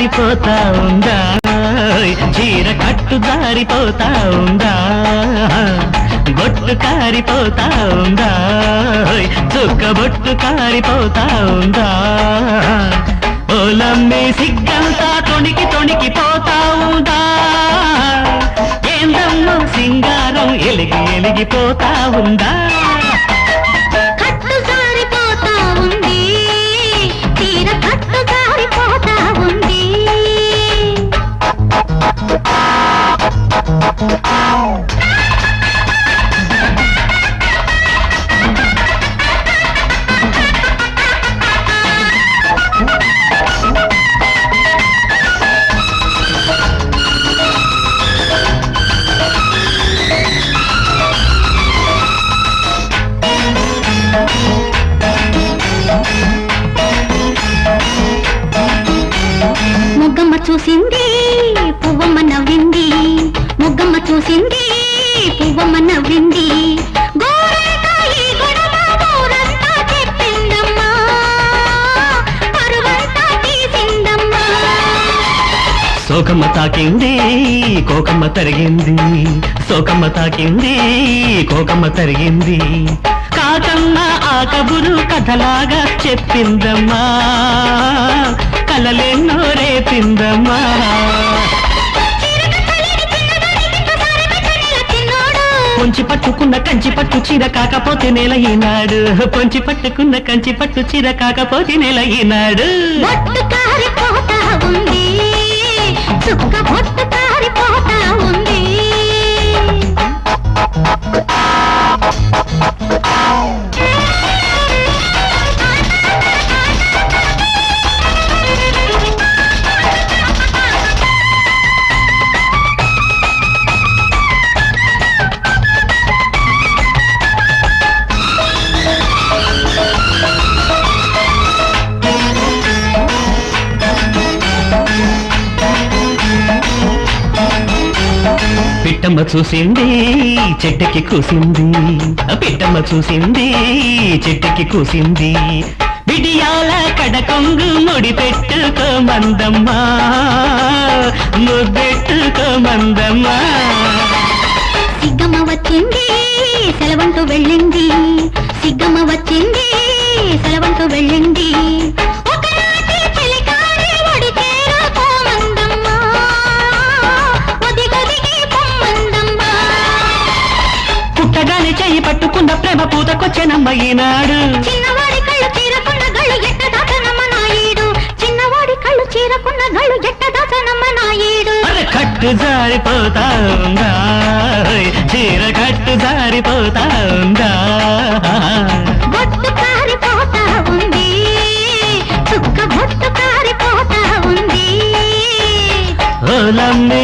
కాలిపోతా ఉందా చీర కట్టు జారిపోతా ఉందా బొట్టు కారిపోతా ఉందా చుక్క బొట్టు కారిపోతా ఉందా ఓలమ్మే సిగ్గంతా తొణికి తొణికిపోతా ఉందా ఏందమ్మో సింగారం ఎలిగి ఎలిగిపోతా ఉందా చూసింది పువ్వమ్మ నవ్వింది మొగ్గమ్మ చూసింది పువ్వమ్మ నవ్వింది గోరంతాయి గొడవ గోరంతా చెప్పిందమ్మా పరువంతా తీసిందమ్మా సోకమ్మ తాకింది కోకమ్మ తరిగింది సోకమ్మ తాకింది కోకమ్మ తరిగింది కాకమ్మ ఆ కబురు కథలాగా చెప్పిందమ్మా కలలెన్నో రేపిందమ్మా పొంచి పట్టుకున్న కంచి పట్టు చీర కాకపోతే నెల ఈనాడు పొంచి పట్టుకున్న కంచి పట్టు చీర కాకపోతే నెల ఈనాడు బొట్టు కారిపోతా ఉంది చుక్క బొట్టు కారిపోతా ఉంది పిట్టమ్మ చూసింది చెట్టుకి కూసింది పిట్టమ్మ చూసింది చెట్టుకి కూసింది బిడియాల కడకొంగు ముడి పెట్టుకోమందమ్మా ముద్దెట్టుకోమందమ్మా సిగ్గమ్మ వచ్చింది సెలవంటూ వెళ్ళింది సిగ్గమ్మ వచ్చింది సెలవంటూ వెళ్ళింది చెయ్యి పట్టుకున్న ప్రేమ పూతకొచ్చేనమ్మ ఈనాడు చిన్నవాడి కళ్ళు చీరకున్న గళ్ళు ఎట్టదాసనమ్మ నాయుడు చిన్నవాడి కళ్ళు చీరకున్న గళ్ళు ఎట్టదాసనమ్మ నాయుడు కట్టు జారిపోతా ఉందా చీర కట్టు జారిపోతా ఉందా బొట్టు కారిపోతా ఉంది చుక్క బొట్టు కారిపోతా ఉంది ఓలమ్మే